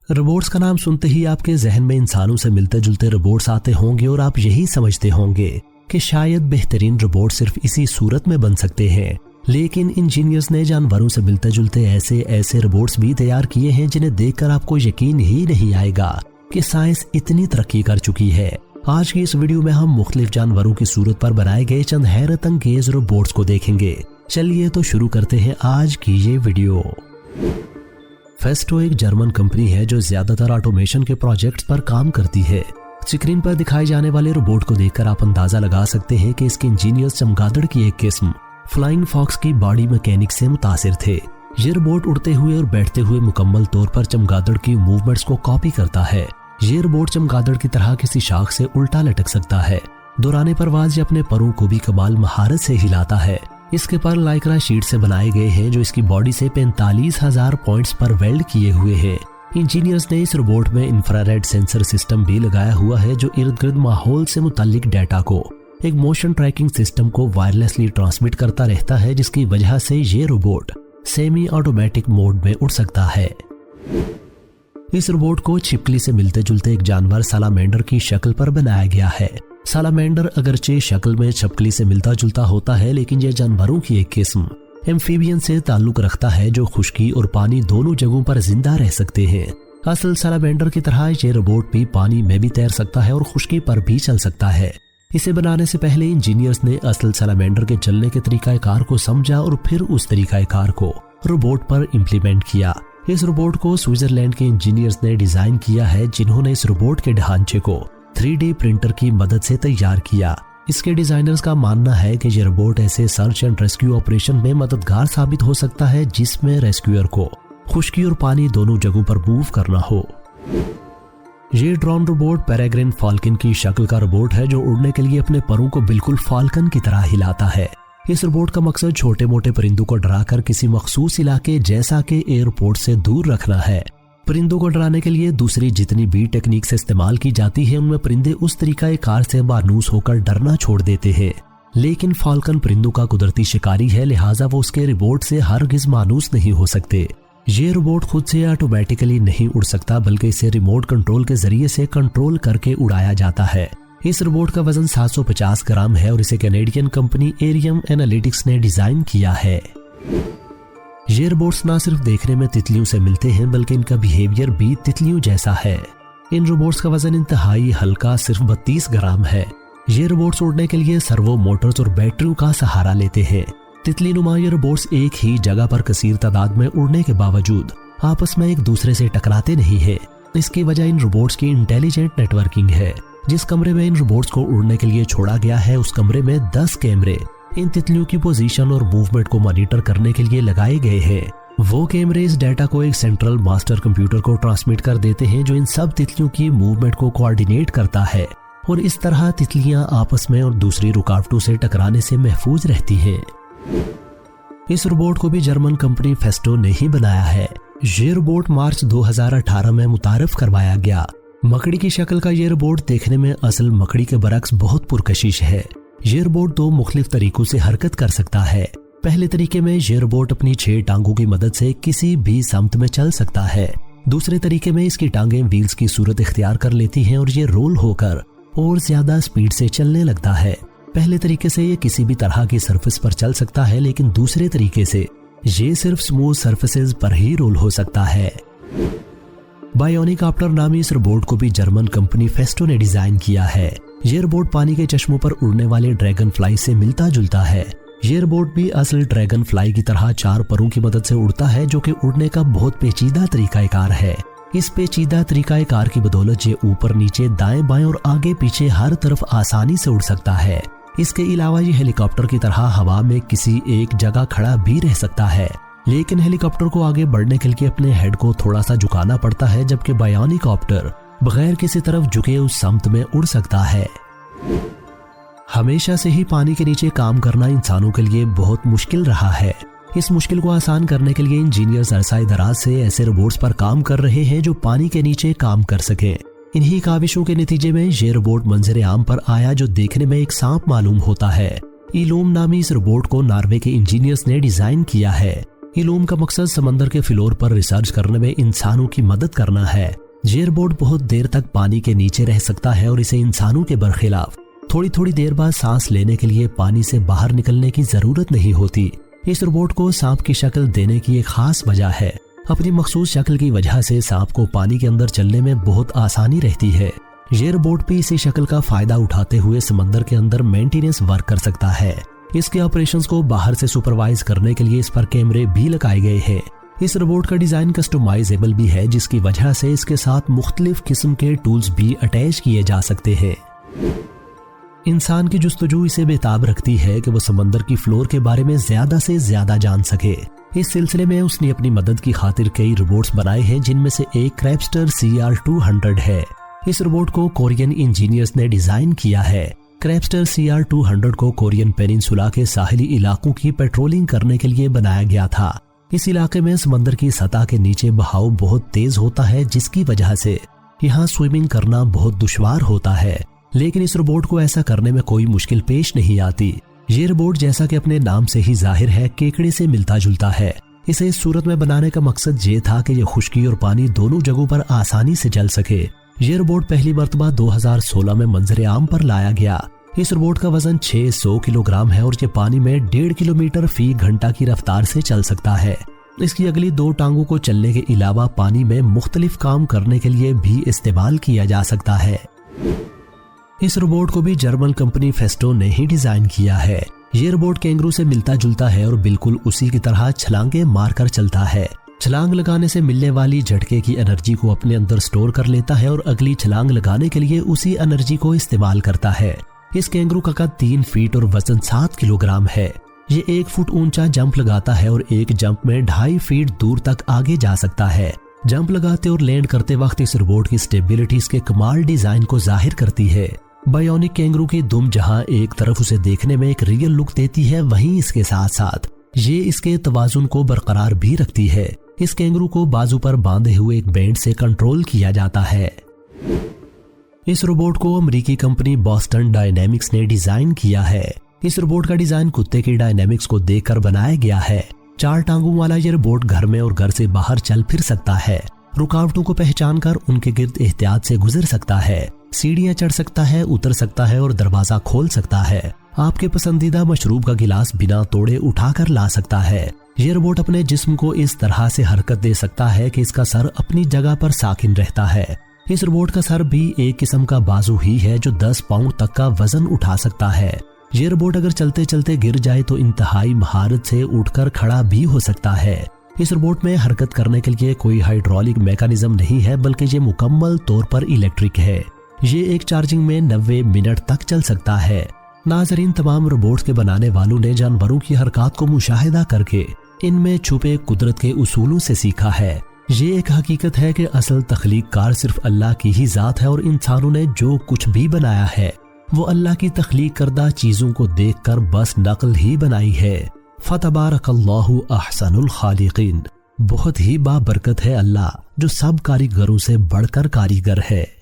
Robots का नाम सुनते ही आपके जहन में इंसानों से मिलते जुलते रोबोट्स आते होंगे और आप यही समझते होंगे कि शायद बेहतरीन रोबोट सिर्फ इसी सूरत में बन सकते हैं। लेकिन इंजीनियर्स ने जानवरों से मिलते जुलते ऐसे रोबोट्स भी तैयार किए हैं जिन्हें देखकर आपको यकीन ही नहीं आएगा कि साइंस इतनी तरक्की कर चुकी है। आज की इस वीडियो में हम मुख्तलिफ जानवरों की सूरत पर बनाए गए चंद हैरत अंगेज रोबोट्स को देखेंगे। चलिए तो शुरू करते हैं आज की ये वीडियो। फेस्टो एक जर्मन कंपनी है जो ज्यादातर ऑटोमेशन के प्रोजेक्ट्स पर काम करती है। स्क्रीन पर दिखाए जाने वाले रोबोट को देखकर आप अंदाजा लगा सकते हैं कि इसके इंजीनियर्स चमगादड़ की एक किस्म फ्लाइंग फॉक्स की बॉडी मैकेनिक से मुतासिर थे। ये रोबोट उड़ते हुए और बैठते हुए मुकम्मल तौर पर चमगादड़ की मूवमेंट्स को कॉपी करता है। ये रोबोट चमगादड़ की तरह किसी शाख से उल्टा लटक सकता है। दौरान परवाज ये अपने परों को भी कमाल महारत से हिलाता है। इसके पर लाइक्रा शीट से बनाए गए हैं जो इसकी बॉडी से 45,000 पॉइंट्स पर वेल्ड किए हुए हैं। इंजीनियर्स ने इस रोबोट में इंफ्रारेड सेंसर सिस्टम भी लगाया हुआ है जो इर्द गिर्द माहौल से मुताल्लिक डाटा को एक मोशन ट्रैकिंग सिस्टम को वायरलेसली ट्रांसमिट करता रहता है, जिसकी वजह से ये रोबोट सेमी ऑटोमेटिक मोड में उड़ सकता है। इस रोबोट को छिपकली से मिलते जुलते एक जानवर सालामेंडर की शक्ल पर बनाया गया है। सालामेंडर अगरचे शक्ल में छिपकली से मिलता जुलता होता है, लेकिन यह जानवरों की एक किस्म एम्फीबियन से ताल्लुक रखता है जो खुश्की और पानी दोनों जगहों पर जिंदा रह सकते हैं। असल सालामेंडर की तरह ये रोबोट भी पानी में भी तैर सकता है और खुश्की पर भी चल सकता है। इसे बनाने से पहले इंजीनियर्स ने असल सालामेंडर के चलने के तरीकाकार को समझा और फिर उस तरीकाकार को रोबोट पर इम्प्लीमेंट किया। इस रोबोट को स्विट्जरलैंड के इंजीनियर्स ने डिजाइन किया है, जिन्होंने इस रोबोट के ढांचे को 3D प्रिंटर की मदद से तैयार किया। इसके डिजाइनर्स का मानना है कि यह रोबोट ऐसे सर्च एंड रेस्क्यू ऑपरेशन में मददगार साबित हो सकता है जिसमें रेस्क्यूअर को खुश्की और पानी दोनों जगहों पर मूव करना हो। ये ड्रोन रोबोट पेरेग्रिन फाल्कन की शक्ल का रोबोट है जो उड़ने के लिए अपने परों को बिल्कुल फाल्कन की तरह हिलाता है। इस रोबोट का मकसद छोटे मोटे परिंदों को डराकर किसी मखसूस इलाके जैसा कि एयरपोर्ट से दूर रखना है। परिंदों को डराने के लिए दूसरी जितनी भी टेक्निक से इस्तेमाल की जाती है उनमें परिंदे उस तरीकाकार से मायूस होकर डरना छोड़ देते हैं। लेकिन फाल्कन परिंदों का कुदरती शिकारी है, लिहाजा वो उसके रोबोट से हरगिज मायूस नहीं हो सकते। ये रोबोट खुद से ऑटोमेटिकली नहीं उड़ सकता, बल्कि इसे रिमोट कंट्रोल के जरिए से कंट्रोल करके उड़ाया जाता है। इस रोबोट का वजन 750 ग्राम है और इसे कैनेडियन कंपनी एरियम एनालिटिक्स ने डिजाइन किया है। ये रोबोट्स ना सिर्फ देखने में तितलियों से मिलते हैं बल्कि इनका बिहेवियर भी तितलियों जैसा है। इन रोबोट्स का वजन इंतहाई हल्का सिर्फ 32 ग्राम है। ये रोबोट्स उड़ने के लिए सर्वो मोटर्स और बैटरियों का सहारा लेते हैं। तितली नुमा ये रोबोट्स एक ही जगह पर कसीर तादाद में उड़ने के बावजूद आपस में एक दूसरे से टकराते नहीं है। इसकी वजह इन रोबोट्स की इंटेलिजेंट नेटवर्किंग है। जिस कमरे में इन रोबोट्स को उड़ने के लिए छोड़ा गया है उस कमरे में 10 कैमरे इन तितलियों की पोजीशन और मूवमेंट को मॉनिटर करने के लिए लगाए गए हैं। वो कैमरे इस डाटा को एक सेंट्रल मास्टर कंप्यूटर को ट्रांसमिट कर देते हैं जो इन सब तितलियों की मूवमेंट को कोऑर्डिनेट करता है और इस तरह तितलियां आपस में और दूसरी रुकावटों से टकराने से महफूज रहती हैं। इस रोबोट को भी जर्मन कंपनी फेस्टो ने ही बनाया है। ये रोबोट मार्च 2018 में मुतारफ करवाया गया। मकड़ी की शक्ल का ये रोबोट देखने में असल मकड़ी के बरक्स बहुत पुरकशिश है। ये रोबोट 2 मुख्तलिफ तरीकों से हरकत कर सकता है। पहले तरीके में ये रोबोट अपनी 6 टांगों की मदद से किसी भी समत में चल सकता है। दूसरे तरीके में इसकी टांगें व्हील्स की सूरत इख्तियार कर लेती हैं और ये रोल होकर और ज्यादा स्पीड से चलने लगता है। पहले तरीके से ये किसी भी तरह की सरफेस पर चल सकता है, लेकिन दूसरे तरीके से ये सिर्फ स्मूथ सरफेसेस पर ही रोल हो सकता है। बायोनिकॉप्टर नामी इस रोबोट को भी जर्मन कंपनी फेस्टो ने डिजाइन किया है। ये रोबोट पानी के चश्मों पर उड़ने वाले ड्रैगन फ्लाई से मिलता जुलता है। ये रोबोट भी असल ड्रैगन फ्लाई की तरह 4 परों की मदद से उड़ता है, जो कि उड़ने का बहुत पेचीदा तरीकाकार है। इस पेचीदा तरीकाकार की बदौलत ये ऊपर नीचे दाएं बाएं और आगे पीछे हर तरफ आसानी से उड़ सकता है। इसके अलावा ये हेलीकॉप्टर की तरह हवा में किसी एक जगह खड़ा भी रह सकता है, लेकिन हेलीकॉप्टर को आगे बढ़ने के लिए अपने हेड को थोड़ा सा झुकाना पड़ता है, जबकि बायोनिकॉप्टर बगैर किसी तरफ झुके उस समत में उड़ सकता है। हमेशा से ही पानी के नीचे काम करना इंसानों के लिए बहुत मुश्किल रहा है। इस मुश्किल को आसान करने के लिए इंजीनियर्स अरसाए दराज से ऐसे रोबोट्स पर काम कर रहे हैं जो पानी के नीचे काम कर सकें। इन्हीं काविशों के नतीजे में ये रोबोट मंजर आम पर आया जो देखने में एक सांप मालूम होता है। इलूम नामी इस रोबोट को नॉर्वे के इंजीनियर्स ने डिजाइन किया है। इलूम का मकसद समंदर के फ्लोर पर रिसर्च करने में इंसानों की मदद करना है। ये रोबोट बहुत देर तक पानी के नीचे रह सकता है और इसे इंसानों के बरखिलाफ थोड़ी थोड़ी देर बाद सांस लेने के लिए पानी से बाहर निकलने की जरूरत नहीं होती। इस रोबोट को सांप की शक्ल देने की एक खास वजह है। अपनी मखसूस शक्ल की वजह से सांप को पानी के अंदर चलने में बहुत आसानी रहती है। ये रोबोट भी इसी शक्ल का फायदा उठाते हुए समंदर के अंदर मेंटेनेंस वर्क कर सकता है। इसके ऑपरेशंस को बाहर से सुपरवाइज करने के लिए इस पर कैमरे भी लगाए गए हैं। इस रोबोट का डिजाइन कस्टमाइजेबल भी है, जिसकी वजह से इसके साथ मुख्तलिफ किस्म के टूल्स भी अटैच किए जा सकते हैं। इंसान की जुस्तजू इसे बेताब रखती है कि वो समंदर की फ्लोर के बारे में ज्यादा से ज्यादा जान सके। इस सिलसिले में उसने अपनी मदद की खातिर कई रोबोट्स बनाए हैं, जिनमें से एक क्रैबस्टर CR200 है। इस रोबोट को कोरियन इंजीनियर्स ने डिजाइन किया है। क्रैबस्टर CR200 को कोरियन पेनिनसुला के साहिली इलाकों की पेट्रोलिंग करने के लिए बनाया गया था। इस इलाके में समंदर की सतह के नीचे बहाव बहुत तेज होता है, जिसकी वजह से यहाँ स्विमिंग करना बहुत दुश्वार होता है। लेकिन इस रोबोट को ऐसा करने में कोई मुश्किल पेश नहीं आती। ये रोबोट, जैसा कि अपने नाम से ही जाहिर है, केकड़े से मिलता जुलता है। इसे इस सूरत में बनाने का मकसद ये था कि ये खुश्की और पानी दोनों जगहों पर आसानी से चल सके। ये रोबोट पहली मर्तबा 2016 में मंजर आम पर लाया गया। इस रोबोट का वजन 600 किलोग्राम है और ये पानी में 1.5 किलोमीटर फी घंटा की रफ्तार से चल सकता है। इसकी अगली 2 टांगों को चलने के अलावा पानी में मुख्तलिफ काम करने के लिए भी इस्तेमाल किया जा सकता है। इस रोबोट को भी जर्मन कंपनी फेस्टो ने ही डिजाइन किया है। ये रोबोट कैंगरू से मिलता जुलता है और बिल्कुल उसी की तरह छलांगे मारकर चलता है। छलांग लगाने से मिलने वाली झटके की एनर्जी को अपने अंदर स्टोर कर लेता है और अगली छलांग लगाने के लिए उसी एनर्जी को इस्तेमाल करता है। इस कैंगरू का कद 3 फीट और वजन 7 किलोग्राम है। ये 1 फुट ऊंचा जंप लगाता है और एक जंप में 2.5 फीट दूर तक आगे जा सकता है। जंप लगाते और लैंड करते वक्त इस रोबोट की स्टेबिलिटी इसके कमाल डिजाइन को जाहिर करती है। बायोनिक कैंगरू की दुम जहां एक तरफ उसे देखने में एक रियल लुक देती है, वहीं इसके साथ साथ ये इसके तवाजुन को बरकरार भी रखती है। इस कैंगरू को बाजू पर बांधे हुए एक बैंड से कंट्रोल किया जाता है। इस रोबोट को अमेरिकी कंपनी बॉस्टन डायनेमिक्स ने डिजाइन किया है। इस रोबोट का डिजाइन कुत्ते की डायनेमिक्स को देखकर बनाया गया है। 4 टांगों वाला ये रोबोट घर में और घर से बाहर चल फिर सकता है। रुकावटों को पहचान कर उनके गिर्द एहतियात से गुजर सकता है। सीढ़ियां चढ़ सकता है, उतर सकता है और दरवाजा खोल सकता है। आपके पसंदीदा मशरूब का गिलास बिना तोड़े उठाकर ला सकता है। ये रोबोट अपने जिस्म को इस तरह से हरकत दे सकता है कि इसका सर अपनी जगह पर साकिन रहता है। इस रोबोट का सर भी एक किस्म का बाजू ही है जो 10 पाउंड तक का वजन उठा सकता है। ये रोबोट अगर चलते चलते गिर जाए तो इंतहाई महारत से उठकर खड़ा भी हो सकता है। इस रोबोट में हरकत करने के लिए कोई हाइड्रोलिक मैकेनिज्म नहीं है, बल्कि ये मुकम्मल तौर पर इलेक्ट्रिक है। ये एक चार्जिंग में 90 मिनट तक चल सकता है। नाजरीन, तमाम रोबोट्स के बनाने वालों ने जानवरों की हरकत को मुशाहिदा करके इनमें छुपे कुदरत के उसूलों से सीखा है। ये एक हकीकत है कि असल तख्लीक कार सिर्फ अल्लाह की ही जात है और इंसानों ने जो कुछ भी बनाया है वो अल्लाह की तख्लीक करदा चीजों को देखकर बस नकल ही बनाई है। फतबारकल्लाहु अहसनुल खालिकीन। बहुत ही बाबरकत है अल्लाह, जो सब कारीगरों से बढ़कर कारीगर है।